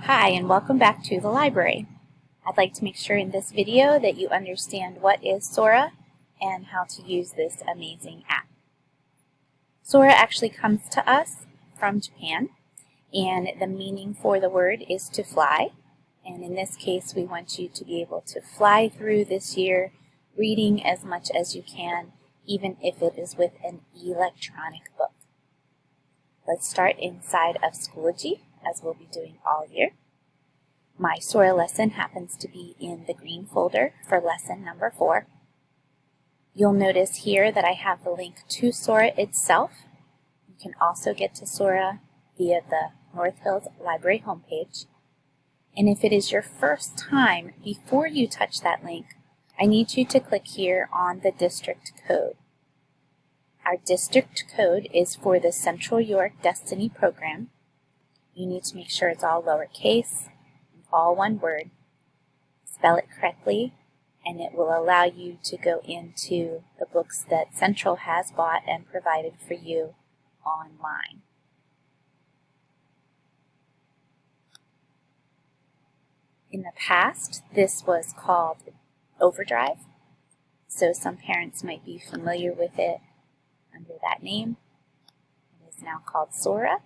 Hi, and welcome back to the library. I'd like to make sure in this video that you understand what is SORA and how to use this amazing app. SORA actually comes to us from Japan, and the meaning for the word is to fly. And in this case, we want you to be able to fly through this year reading as much as you can, even if it is with an electronic book. Let's start inside of Schoology, as we'll be doing all year. My SORA lesson happens to be in the green folder for lesson number 4. You'll notice here that I have the link to SORA itself. You can also get to SORA via the North Hills Library homepage. And if it is your first time, before you touch that link, I need you to click here on the district code. Our district code is for the Central York Destiny program. You need to make sure it's all lowercase and all one word. Spell it correctly, and it will allow you to go into the books that Central has bought and provided for you online. In the past, this was called Overdrive, so some parents might be familiar with it under that name. It is now called SORA.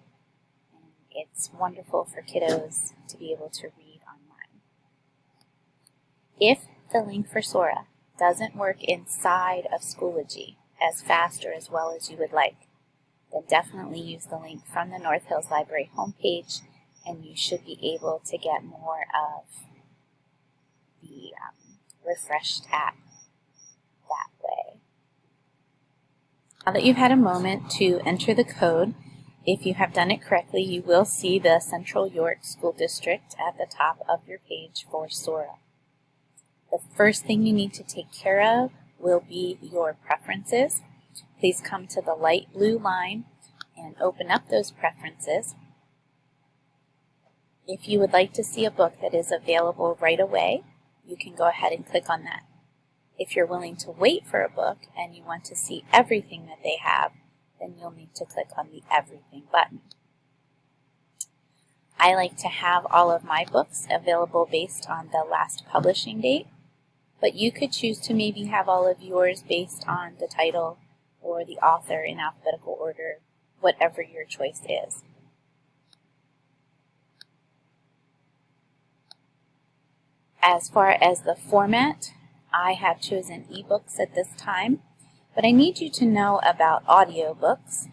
It's wonderful for kiddos to be able to read online. If the link for SORA doesn't work inside of Schoology as fast or as well as you would like, then definitely use the link from the North Hills Library homepage, and you should be able to get more of the refreshed app that way. Now that you've had a moment to enter the code, if you have done it correctly, you will see the Central York School District at the top of your page for SORA. The first thing you need to take care of will be your preferences. Please come to the light blue line and open up those preferences. If you would like to see a book that is available right away, you can go ahead and click on that. If you're willing to wait for a book and you want to see everything that they have, then you'll need to click on the Everything button. I like to have all of my books available based on the last publishing date, but you could choose to maybe have all of yours based on the title or the author in alphabetical order, whatever your choice is. As far as the format, I have chosen ebooks at this time. But I need you to know about audiobooks.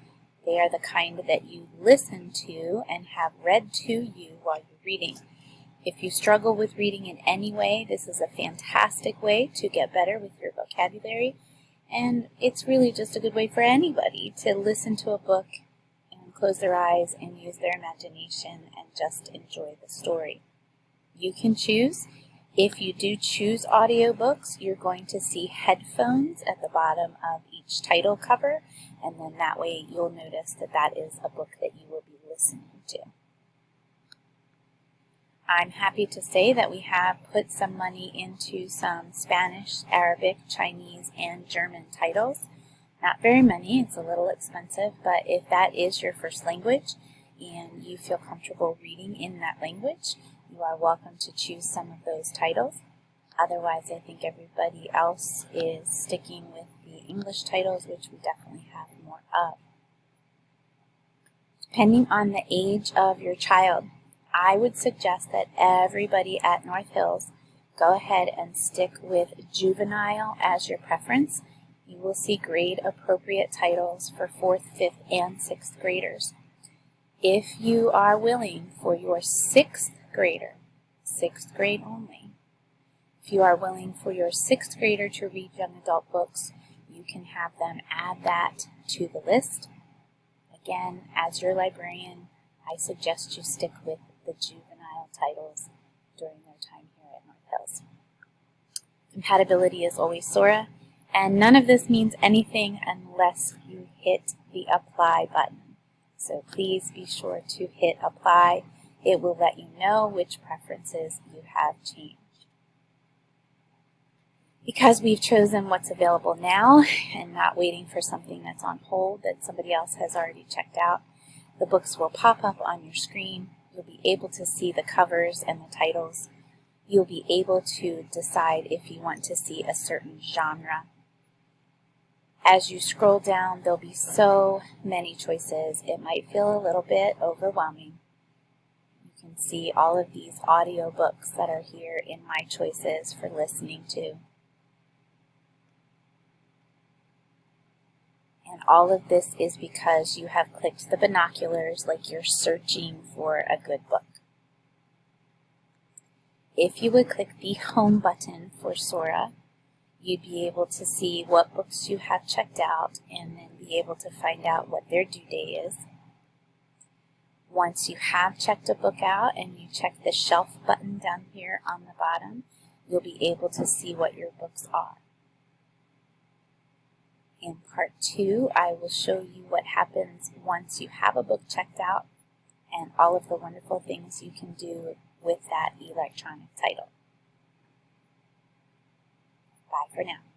They are the kind that you listen to and have read to you while you're reading. If you struggle with reading in any way, this is a fantastic way to get better with your vocabulary. And it's really just a good way for anybody to listen to a book and close their eyes and use their imagination and just enjoy the story. You can choose. If you do choose audiobooks, you're going to see headphones at the bottom of each title cover, and then that way you'll notice that that is a book that you will be listening to. I'm happy to say that we have put some money into some Spanish, Arabic, Chinese, and German titles. Not very many, it's a little expensive, but if that is your first language and you feel comfortable reading in that language, you are welcome to choose some of those titles. Otherwise, I think everybody else is sticking with the English titles, which we definitely have more of. Depending on the age of your child, I would suggest that everybody at North Hills go ahead and stick with juvenile as your preference. You will see grade-appropriate titles for 4th, 5th, and 6th graders. If you are willing for your 6th grader, 6th grade only. If you are willing for your 6th grader to read young adult books, you can have them add that to the list. Again, as your librarian, I suggest you stick with the juvenile titles during their time here at North Hills. Compatibility is always SORA, and none of this means anything unless you hit the apply button. So please be sure to hit apply. It will let you know which preferences you have changed. Because we've chosen what's available now and not waiting for something that's on hold that somebody else has already checked out, the books will pop up on your screen You'll be able to see the covers and the titles. You'll be able to decide if you want to see a certain genre. As you scroll down, there'll be so many choices, it might feel a little bit overwhelming. You can see all of these audio books that are here in My Choices for listening to. And all of this is because you have clicked the binoculars like you're searching for a good book. If you would click the Home button for SORA, you'd be able to see what books you have checked out and then be able to find out what their due date is. Once you have checked a book out and you check the Shelf button down here on the bottom, you'll be able to see what your books are. In part 2, I will show you what happens once you have a book checked out and all of the wonderful things you can do with that electronic title. Bye for now.